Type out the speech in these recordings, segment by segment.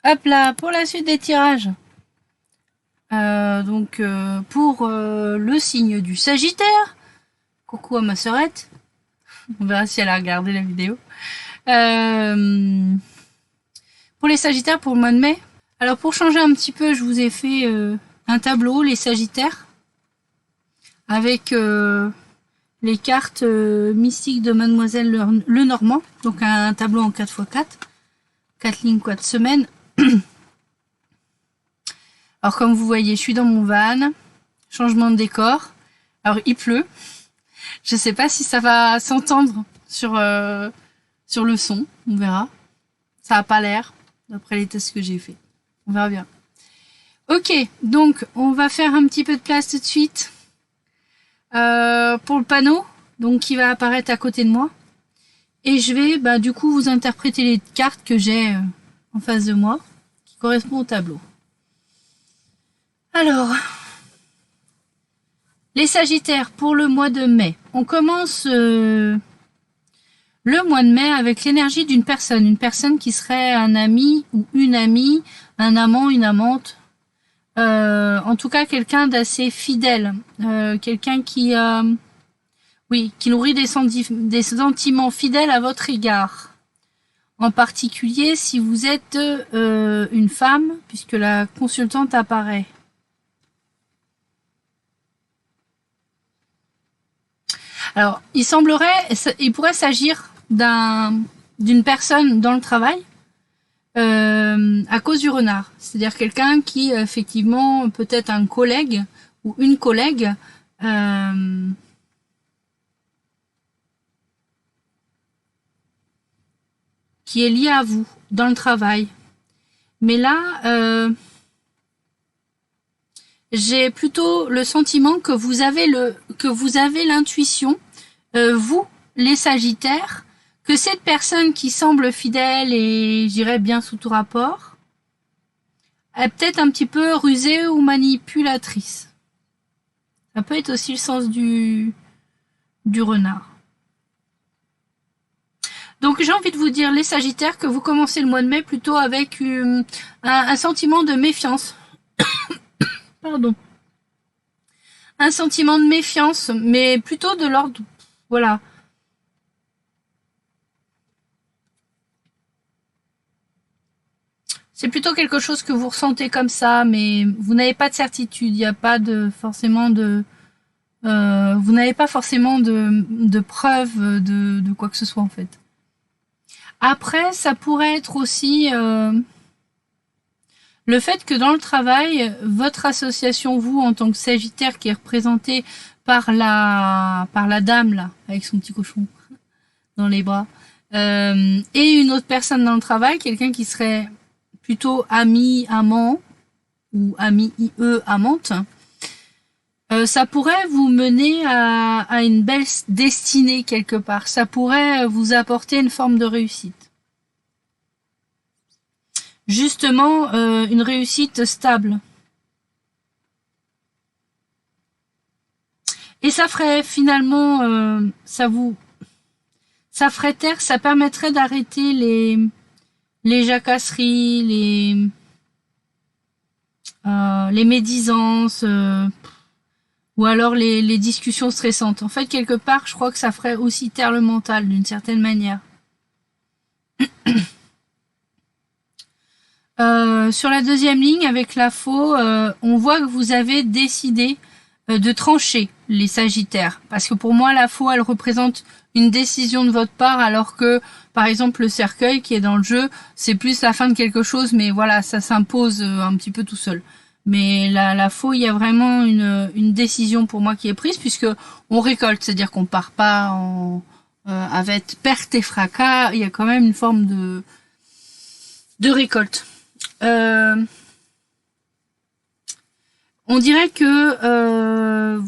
Hop là, pour la suite des tirages. Pour le signe du Sagittaire. Coucou à ma sœurette. On verra si elle a regardé la vidéo. Pour les Sagittaires, pour le mois de mai. Alors pour changer un petit peu, je vous ai fait un tableau, les Sagittaires, avec les cartes mystiques de Mademoiselle Lenormand. Donc un tableau en 4x4. 4 lignes, 4 semaines. Alors comme vous voyez, je suis dans mon van. Changement de décor. Alors il pleut. Je sais pas si ça va s'entendre sur le son. On verra. Ça a pas l'air, d'après les tests que j'ai fait. On verra bien. Ok, donc on va faire un petit peu de place tout de suite pour le panneau, donc qui va apparaître à côté de moi. Et je vais du coup vous interpréter les cartes que j'ai en face de moi, qui correspondent au tableau. Alors, les Sagittaires pour le mois de mai. On commence le mois de mai avec l'énergie d'une personne. Une personne qui serait un ami ou une amie, un amant, une amante. En tout cas, quelqu'un d'assez fidèle. Quelqu'un qui nourrit des sentiments fidèles à votre égard. En particulier si vous êtes une femme, puisque la consultante apparaît. Alors, il pourrait s'agir d'une personne dans le travail à cause du renard. C'est-à-dire quelqu'un qui, effectivement, peut-être un collègue ou une collègue qui est lié à vous dans le travail. Mais là, j'ai plutôt le sentiment que vous avez l'intuition, vous, les Sagittaires, que cette personne qui semble fidèle et, je dirais, bien sous tout rapport, est peut-être un petit peu rusée ou manipulatrice. Ça peut être aussi le sens du renard. Donc j'ai envie de vous dire, les Sagittaires, que vous commencez le mois de mai plutôt avec un sentiment de méfiance. Pardon. Un sentiment de méfiance, mais plutôt de l'ordre... Voilà. C'est plutôt quelque chose que vous ressentez comme ça, mais vous n'avez pas de certitude. Il n'y a pas forcément de... vous n'avez pas forcément de preuves de quoi que ce soit, en fait. Après, ça pourrait être aussi le fait que dans le travail, votre association, vous, en tant que Sagittaire, qui est représentée par la dame, là, avec son petit cochon dans les bras, et une autre personne dans le travail, quelqu'un qui serait plutôt ami, amant, ou ami IE, amante, ça pourrait vous mener à une belle destinée quelque part. Ça pourrait vous apporter une forme de réussite. Justement, une réussite stable. Et ça ferait finalement, ça ferait taire, ça permettrait d'arrêter les jacasseries, les médisances, ou alors les discussions stressantes. En fait, quelque part, je crois que ça ferait aussi taire le mental d'une certaine manière. Sur la deuxième ligne, avec la faux, on voit que vous avez décidé de trancher les Sagittaires. Parce que pour moi, la faux, elle représente une décision de votre part, alors que, par exemple, le cercueil qui est dans le jeu, c'est plus la fin de quelque chose, mais voilà, ça s'impose un petit peu tout seul. Mais la faux, il y a vraiment une décision pour moi qui est prise, puisque on récolte, c'est-à-dire qu'on part pas avec perte et fracas, il y a quand même une forme de récolte. On dirait que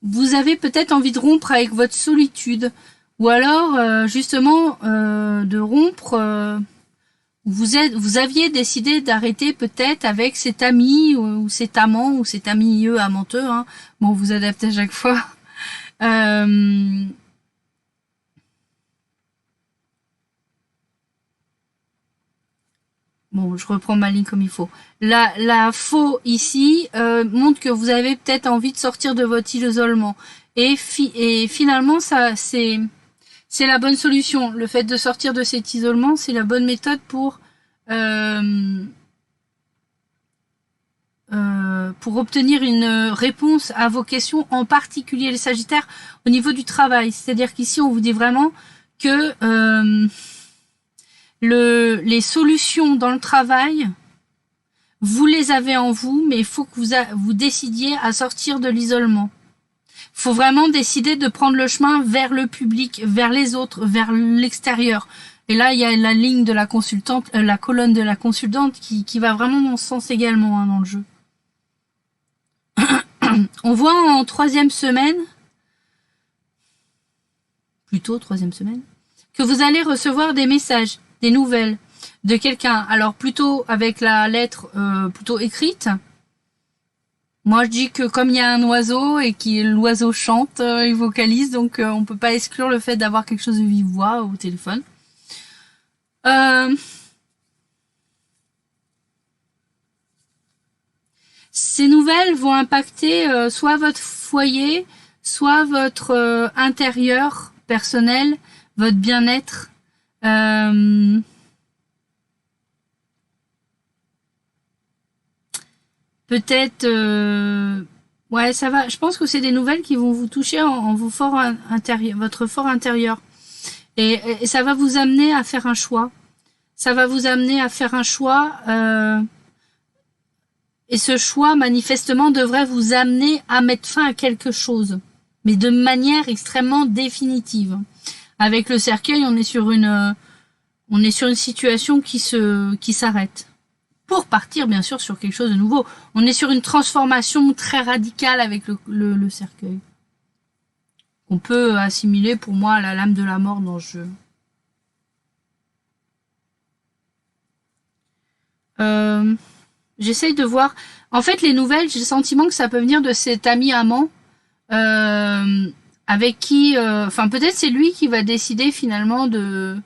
vous avez peut-être envie de rompre avec votre solitude, ou alors justement de rompre. Vous aviez décidé d'arrêter peut-être avec cet ami ou cet amant ou cet ami amanteux. Hein. Bon, vous adaptez à chaque fois. Bon, je reprends ma ligne comme il faut. La faux ici montre que vous avez peut-être envie de sortir de votre isolement. Et finalement, ça, c'est la bonne solution. Le fait de sortir de cet isolement, c'est la bonne méthode pour obtenir une réponse à vos questions, en particulier les Sagittaires, au niveau du travail. C'est-à-dire qu'ici, on vous dit vraiment que les solutions dans le travail, vous les avez en vous, mais il faut que vous décidiez à sortir de l'isolement. Il faut vraiment décider de prendre le chemin vers le public, vers les autres, vers l'extérieur. Et là, il y a la ligne de la consultante, la colonne de la consultante qui va vraiment dans ce sens également dans le jeu. On voit en troisième semaine, plutôt troisième semaine, que vous allez recevoir des messages, des nouvelles de quelqu'un. Alors plutôt avec la lettre plutôt écrite. Moi je dis que comme il y a un oiseau et que l'oiseau chante, il vocalise, donc on peut pas exclure le fait d'avoir quelque chose de vive voix au téléphone. Ces nouvelles vont impacter soit votre foyer, soit votre intérieur personnel, votre bien-être. Peut-être, ouais, ça va. Je pense que c'est des nouvelles qui vont vous toucher en vos forts intérieur, votre fort intérieur, et ça va vous amener à faire un choix. Ça va vous amener à faire un choix, et ce choix manifestement devrait vous amener à mettre fin à quelque chose, mais de manière extrêmement définitive. Avec le cercueil, on est sur une situation qui s'arrête. Pour partir, bien sûr, sur quelque chose de nouveau. On est sur une transformation très radicale avec le cercueil. On peut assimiler, pour moi, à la lame de la mort dans ce jeu. J'essaye de voir... En fait, les nouvelles, j'ai le sentiment que ça peut venir de cet ami amant, avec qui... Enfin, peut-être c'est lui qui va décider, finalement, de...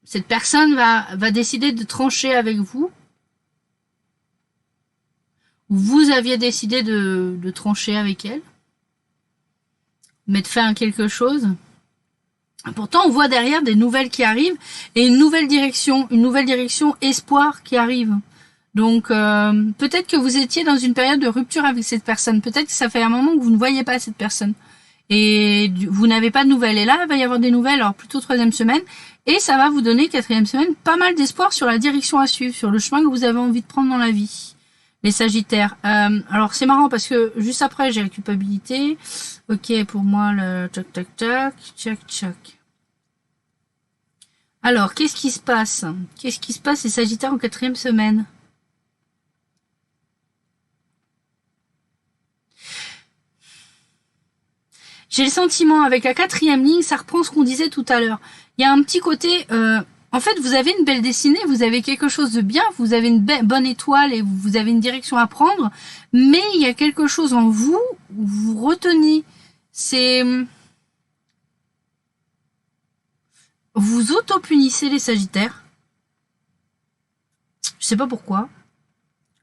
Cette personne va décider de trancher avec vous. Vous aviez décidé de trancher avec elle. Mettre fin à quelque chose. Pourtant, on voit derrière des nouvelles qui arrivent et une nouvelle direction espoir qui arrive. Donc, peut-être que vous étiez dans une période de rupture avec cette personne. Peut-être que ça fait un moment que vous ne voyez pas cette personne. Et vous n'avez pas de nouvelles. Et là, il va y avoir des nouvelles, alors plutôt troisième semaine. Et ça va vous donner, quatrième semaine, pas mal d'espoir sur la direction à suivre, sur le chemin que vous avez envie de prendre dans la vie. Les Sagittaires. Alors, c'est marrant parce que juste après, j'ai la culpabilité. Ok, pour moi, le tac, tac, tac, tchac, tchac. Alors, qu'est-ce qui se passe? Qu'est-ce qui se passe, les Sagittaires, en quatrième semaine? J'ai le sentiment, avec la quatrième ligne, ça reprend ce qu'on disait tout à l'heure. Il y a un petit côté... en fait, vous avez une belle destinée, vous avez quelque chose de bien, vous avez une bonne étoile et vous avez une direction à prendre, mais il y a quelque chose en vous où vous retenez. C'est... Vous auto-punissez, les Sagittaires. Je sais pas pourquoi.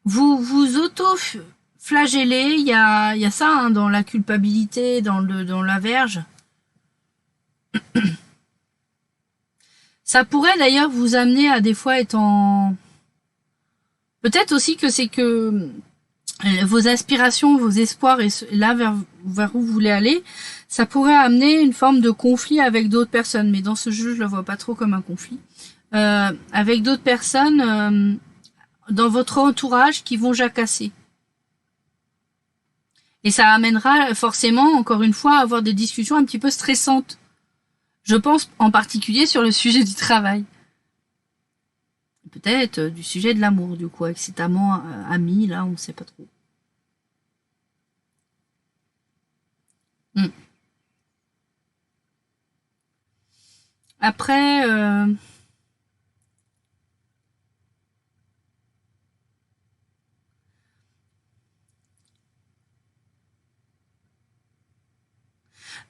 Vous vous auto-flagellez, il y a ça dans la culpabilité, dans la verge. Ça pourrait d'ailleurs vous amener à des fois être en... Peut-être aussi que c'est que vos aspirations, vos espoirs, et là vers où vous voulez aller, ça pourrait amener une forme de conflit avec d'autres personnes. Mais dans ce jeu, je le vois pas trop comme un conflit. Avec d'autres personnes dans votre entourage qui vont jacasser. Et ça amènera forcément, encore une fois, à avoir des discussions un petit peu stressantes. Je pense en particulier sur le sujet du travail. Peut-être du sujet de l'amour, du coup, avec cet amant ami, là, on ne sait pas trop. Après...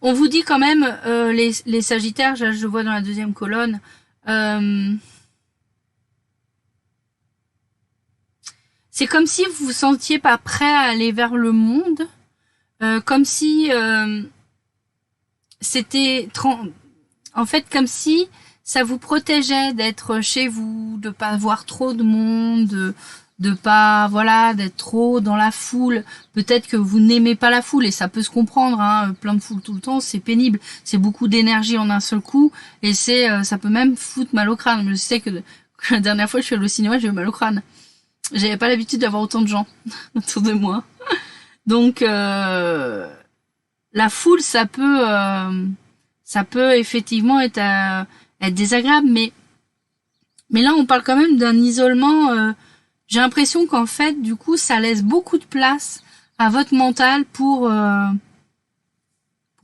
on vous dit quand même, les Sagittaires, je vois dans la deuxième colonne, c'est comme si vous vous sentiez pas prêt à aller vers le monde, comme si c'était en fait comme si ça vous protégeait d'être chez vous, de pas voir trop de monde, de pas voilà d'être trop dans la foule. Peut-être que vous n'aimez pas la foule et ça peut se comprendre, hein, plein de foule tout le temps, c'est pénible, c'est beaucoup d'énergie en un seul coup et ça peut même foutre mal au crâne. Je sais que la dernière fois que je suis allée au cinéma, j'ai eu mal au crâne. J'avais pas l'habitude d'avoir autant de gens autour de moi. Donc la foule, ça peut effectivement être désagréable, mais là on parle quand même d'un isolement. J'ai l'impression qu'en fait, du coup, ça laisse beaucoup de place à votre mental pour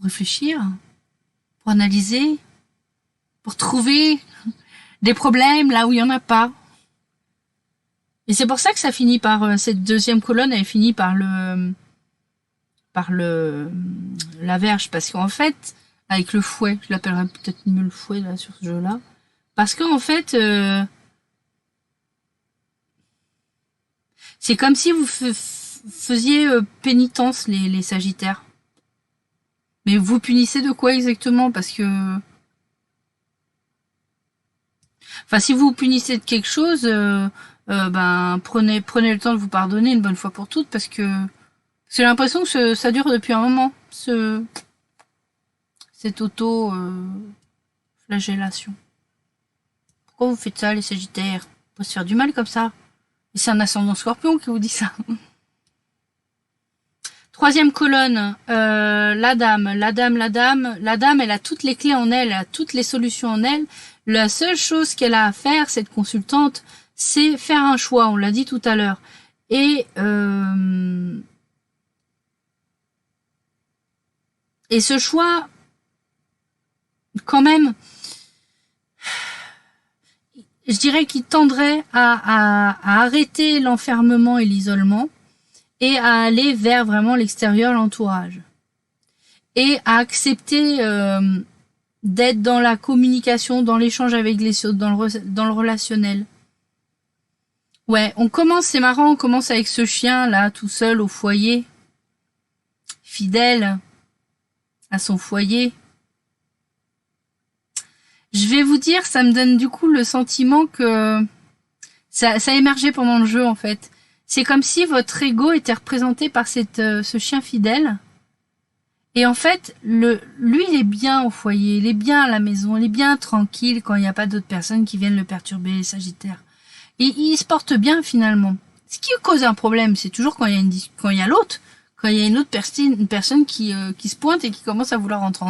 réfléchir, pour analyser, pour trouver des problèmes là où il y en a pas. Et c'est pour ça que ça finit par cette deuxième colonne, elle finit par la verge, parce qu'en fait, avec le fouet, je l'appellerais peut-être mieux le fouet là sur ce jeu-là, parce qu'en fait, c'est comme si vous faisiez pénitence les Sagittaires. Mais vous punissez de quoi exactement? Parce que, enfin, si vous punissez de quelque chose, ben prenez le temps de vous pardonner une bonne fois pour toutes, parce que j'ai l'impression que ça dure depuis un moment, cette auto-flagellation. Pourquoi vous faites ça, les Sagittaires? On peut se faire du mal comme ça. Et c'est un ascendant Scorpion qui vous dit ça. Troisième colonne, la dame, elle a toutes les clés en elle, elle a toutes les solutions en elle. La seule chose qu'elle a à faire, cette consultante, c'est faire un choix, on l'a dit tout à l'heure. Et ce choix, quand même, je dirais qu'il tendrait à arrêter l'enfermement et l'isolement et à aller vers vraiment l'extérieur, l'entourage. Et à accepter d'être dans la communication, dans l'échange avec les autres, dans le relationnel. Ouais, c'est marrant, on commence avec ce chien là, tout seul au foyer, fidèle à son foyer. Je vais vous dire, ça me donne du coup le sentiment que ça a émergé pendant le jeu en fait. C'est comme si votre ego était représenté par ce chien fidèle. Et en fait, lui, il est bien au foyer, il est bien à la maison, il est bien tranquille quand il n'y a pas d'autres personnes qui viennent le perturber, les Sagittaires. Et il se porte bien finalement. Ce qui cause un problème, c'est toujours quand il y a l'autre, quand il y a une personne qui se pointe et qui commence à vouloir rentrer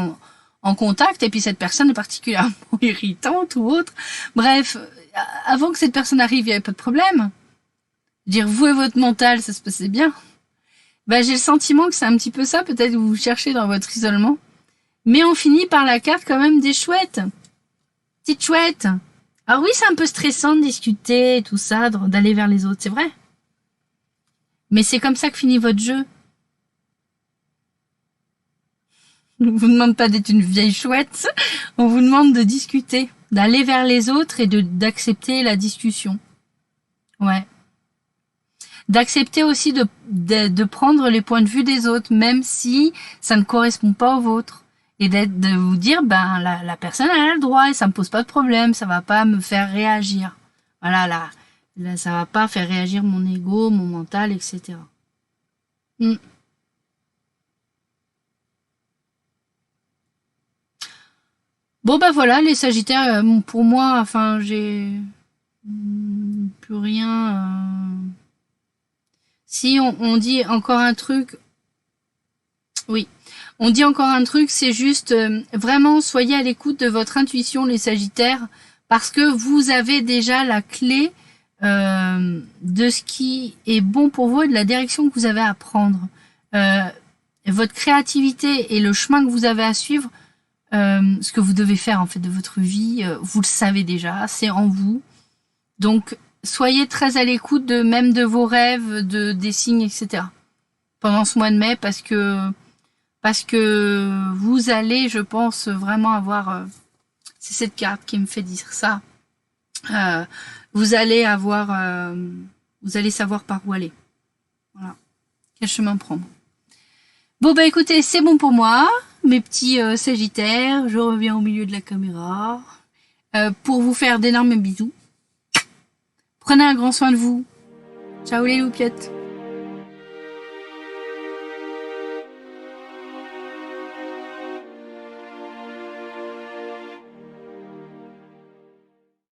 en contact, et puis cette personne est particulièrement irritante ou autre. Bref, avant que cette personne arrive, il n'y avait pas de problème. Dire vous et votre mental, ça se passait bien. Bah, j'ai le sentiment que c'est un petit peu ça, peut-être que vous cherchez dans votre isolement. Mais on finit par la carte quand même des chouettes. Petites chouettes. Alors oui, c'est un peu stressant de discuter, tout ça, d'aller vers les autres, c'est vrai. Mais c'est comme ça que finit votre jeu. On vous demande pas d'être une vieille chouette, on vous demande de discuter, d'aller vers les autres et d'accepter la discussion. Ouais. D'accepter aussi de prendre les points de vue des autres, même si ça ne correspond pas aux vôtres. Et de vous dire, ben, la personne, elle a le droit et ça me pose pas de problème, ça va pas me faire réagir. Voilà, là ça va pas faire réagir mon ego, mon mental, etc. Bon, bah voilà, les Sagittaires, pour moi, enfin, j'ai plus rien. Si on dit encore un truc, oui, on dit encore un truc, c'est juste vraiment soyez à l'écoute de votre intuition, les Sagittaires, parce que vous avez déjà la clé de ce qui est bon pour vous et de la direction que vous avez à prendre. Votre créativité et le chemin que vous avez à suivre, ce que vous devez faire en fait de votre vie, vous le savez déjà, c'est en vous. Donc soyez très à l'écoute même de vos rêves, des signes, etc. pendant ce mois de mai, parce que vous allez, je pense, vraiment avoir, c'est cette carte qui me fait dire ça, vous allez avoir Vous allez savoir par où aller. Voilà. Quel chemin prendre. Bon, bah écoutez, c'est bon pour moi. Mes petits Sagittaires, je reviens au milieu de la caméra pour vous faire d'énormes bisous. Prenez un grand soin de vous. Ciao les loupiettes.